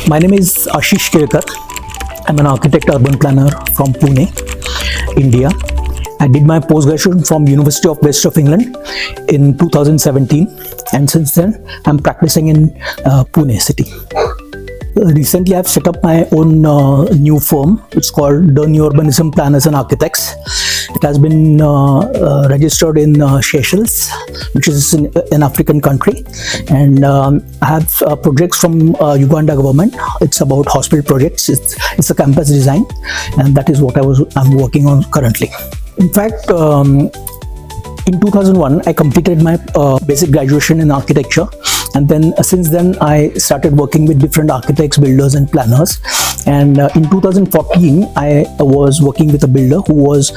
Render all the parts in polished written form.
My name is Ashish. I'm an architect urban planner from Pune, India. I did my postgraduate from University of West of England in 2017, and since then I'm practicing in Pune city. Recently I've set up my own new firm. It's called the New Urbanism Planners and Architects. It has been registered in Seychelles, which is an African country, and I have projects from Uganda government. It's about hospital projects. It's a campus design, and that is what I'm working on currently. In fact, in 2001 I completed my basic graduation in architecture, and then since then I started working with different architects, builders and planners. And in 2014 I was working with a builder who was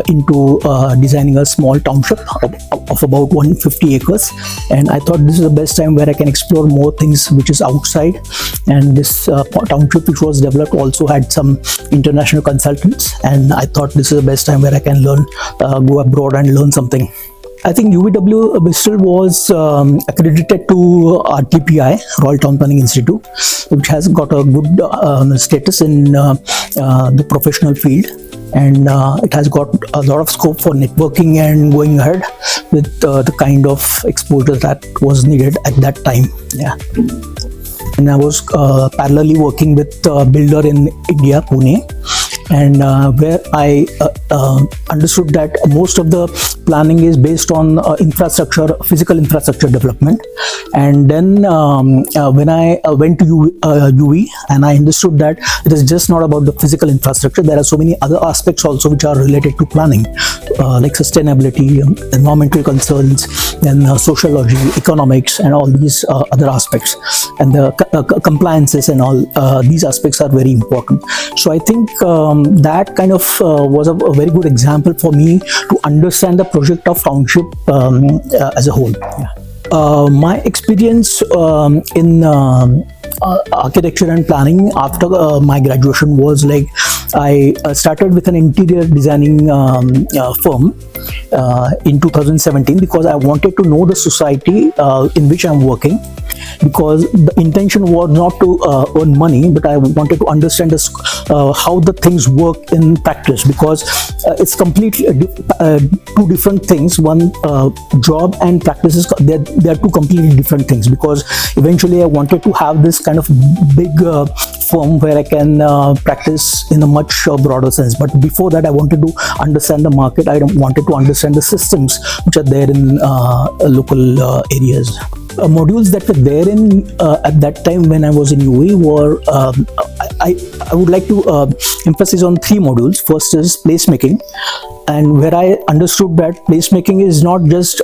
into designing a small township of about 150 acres, and I thought this is the best time where I can explore more things which is outside. And this township which was developed also had some international consultants, and I thought this is the best time where I can learn, go abroad and learn something. I think UWE Bristol was accredited to RTPI, Royal Town Planning Institute, which has got a good status in the professional field, and it has got a lot of scope for networking and going ahead with the kind of exposure that was needed at that time. Yeah. And I was parallelly working with a builder in India, Pune, and where I understood that most of the planning is based on physical infrastructure development. And then when I went to UWE, and I understood that it is just not about the physical infrastructure. There are so many other aspects also which are related to planning, like sustainability, environmental concerns, and sociology, economics, and all these other aspects, and the compliances and all these aspects are very important. So I think that kind of was a very good example for me to understand the project of township as a whole. Yeah. My experience in architecture and planning after my graduation was like, I started with an interior designing firm in 2017 because I wanted to know the society in which I'm working, because the intention was not to earn money, but I wanted to understand how the things work in practice, because it's completely two different things. One, job and practices, they are two completely different things, because eventually I wanted to have this kind of big firm where I can practice in a much broader sense. But before that I wanted to understand the market. I wanted to understand the systems which are there in local areas. Modules that were there in at that time when I was in UWE were, I would like to emphasize on three modules. First is placemaking, and where I understood that placemaking is not just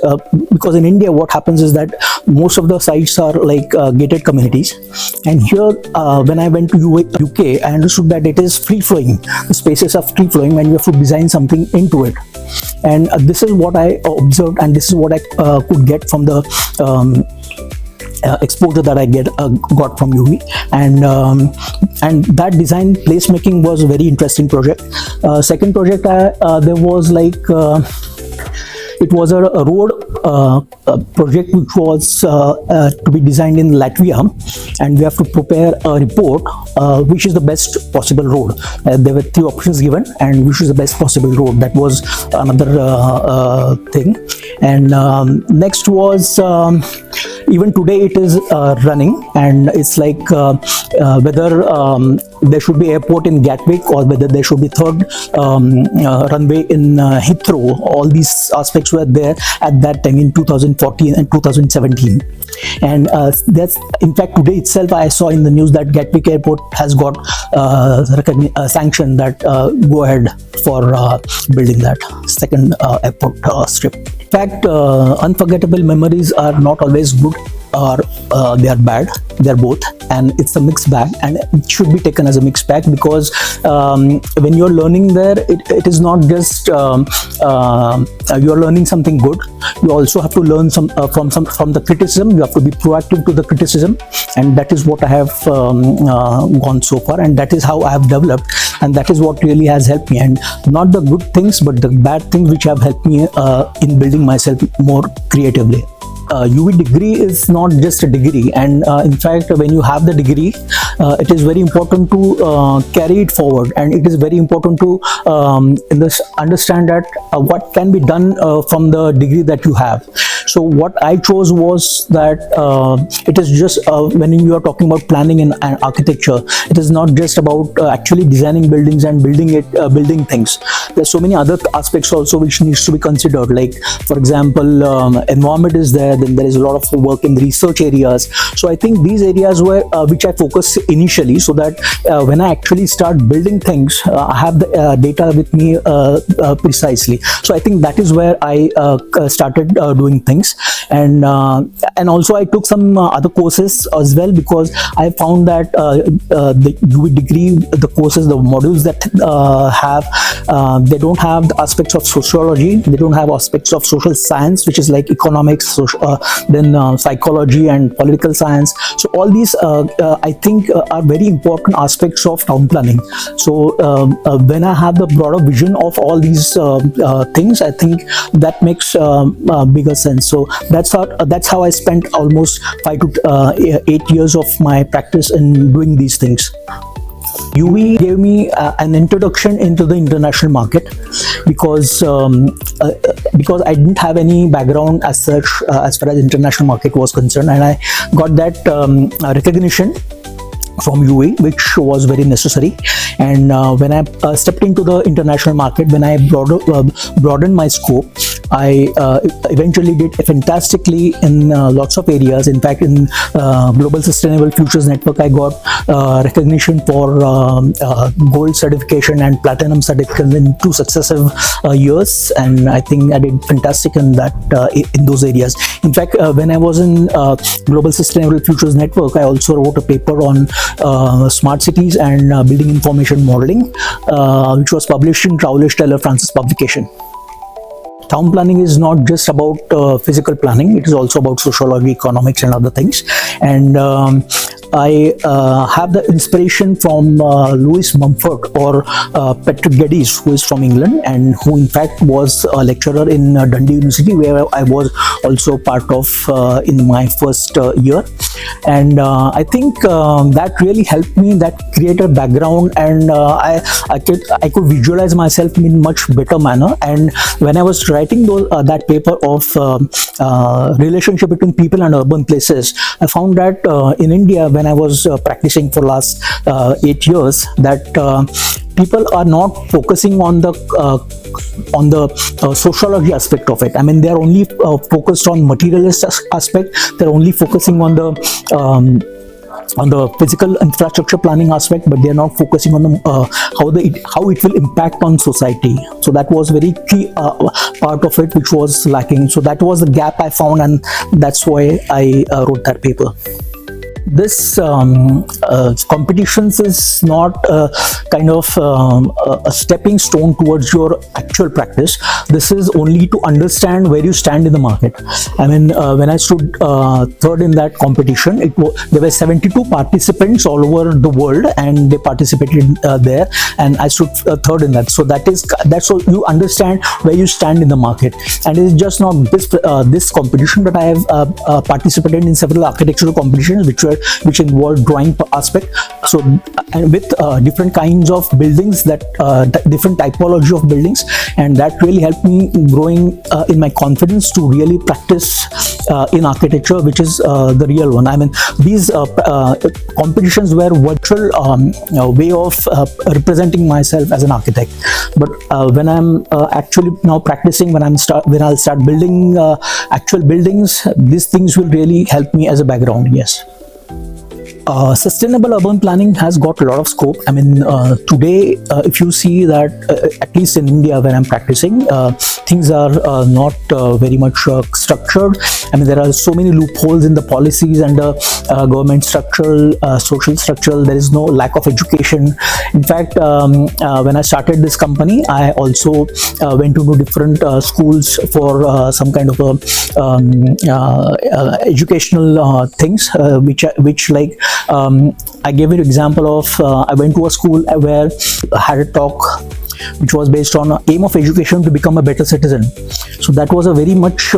because in India what happens is that most of the sites are like gated communities, and here when I went to UK I understood that it is free flowing. The spaces are free flowing and you have to design something into it. And this is what I observed, and this is what I could get from the exposure that I got from UWE, and that design placemaking was a very interesting project. Second project, there was like it was a road project which was to be designed in Latvia, and we have to prepare a report which is the best possible road. There were three options given, and which is the best possible road. That was another thing. And next was even today it is running, and it's like whether there should be airport in Gatwick or whether there should be third runway in Heathrow. All these aspects were there at that time in 2014 and 2017. And that's, in fact, today itself I saw in the news that Gatwick Airport has got sanction that go ahead for building that second airport strip. In fact, unforgettable memories are not always good, or they are bad. They are both, and it's a mixed bag, and it should be taken as a mixed bag, because when you're learning there, it is not just you're learning something good. You also have to learn from the criticism. You have to be proactive to the criticism, and that is what I have gone so far, and that is how I have developed, and that is what really has helped me. And not the good things, but the bad things which have helped me in building myself more creatively. UWE degree is not just a degree, and in fact when you have the degree, it is very important to carry it forward, and it is very important to understand that what can be done from the degree that you have. So what I chose was that it is just when you are talking about planning and architecture, it is not just about actually designing buildings and building things. There's so many other aspects also which needs to be considered, like for example environment is there, then there is a lot of work in the research areas. So I think these areas were which I focus initially, so that when I actually start building things, I have the data with me precisely. So I think that is where I started doing things, and also I took some other courses as well, because I found that the UWE degree, the courses, the modules that they don't have the aspects of sociology, they don't have aspects of social science, which is like economics, then psychology and political science. So all these I think are very important aspects of town planning. So when I have the broader vision of all these things, I think that makes bigger sense. So that's how I spent almost 5 to 8 years of my practice in doing these things. UWE gave me an introduction into the international market, because I didn't have any background as such as far as international market was concerned, and I got that recognition from UWE, which was very necessary. And when I stepped into the international market, when I broadened my scope, I eventually did fantastically in lots of areas. In fact, in Global Sustainable Futures Network, I got recognition for gold certification and platinum certification in 2 successive years, and I think I did fantastic in that in those areas. In fact, when I was in Global Sustainable Futures Network, I also wrote a paper on smart cities and building information modeling, which was published in Rowley Taylor Francis publication. Town planning is not just about physical planning, it is also about sociology, economics and other things. And I have the inspiration from Louis Mumford or Patrick Geddes, who is from England and who in fact was a lecturer in Dundee University, where I was also part of in my first year. And I think that really helped me, that created a background, and I could visualize myself in much better manner. And when I was writing that paper of relationship between people and urban places, I found that in India, when I was practicing for last 8 years, that people are not focusing on the sociology aspect of it. I mean, they are only focused on materialist aspect. They're only focusing on the physical infrastructure planning aspect, but they are not focusing on the, how it will impact on society. So that was very key part of it, which was lacking. So that was the gap I found, and that's why I wrote that paper. This competitions is not kind of a stepping stone towards your actual practice. This is only to understand where you stand in the market. I mean, when I stood third in that competition, there were 72 participants all over the world, and they participated there, and I stood third in that. So that's how you understand where you stand in the market. And it's just not this competition, but I have participated in several architectural competitions which involve drawing aspect. So and with different kinds of buildings, different typology of buildings, and that really helped me growing in my confidence to really practice in architecture, which is the real one. I mean, these competitions were virtual way of representing myself as an architect. But when I'm actually now practicing, when I'll start building actual buildings, these things will really help me as a background. Yes. Sustainable urban planning has got a lot of scope. I mean, today, if you see that, at least in India, where I'm practicing, things are not very much structured. I mean, there are so many loopholes in the policies and the government structural, social structural. There is no lack of education. In fact, when I started this company, I also went to do different schools for some kind of educational things, which like I gave an example of I went to a school where I had a talk which was based on aim of education to become a better citizen. So that was a very much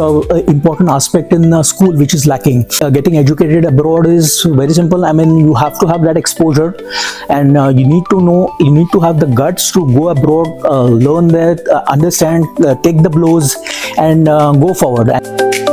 important aspect in school, which is lacking. Getting educated abroad is very simple. I mean, you have to have that exposure, and you need to have the guts to go abroad, learn that, understand, take the blows, and go forward.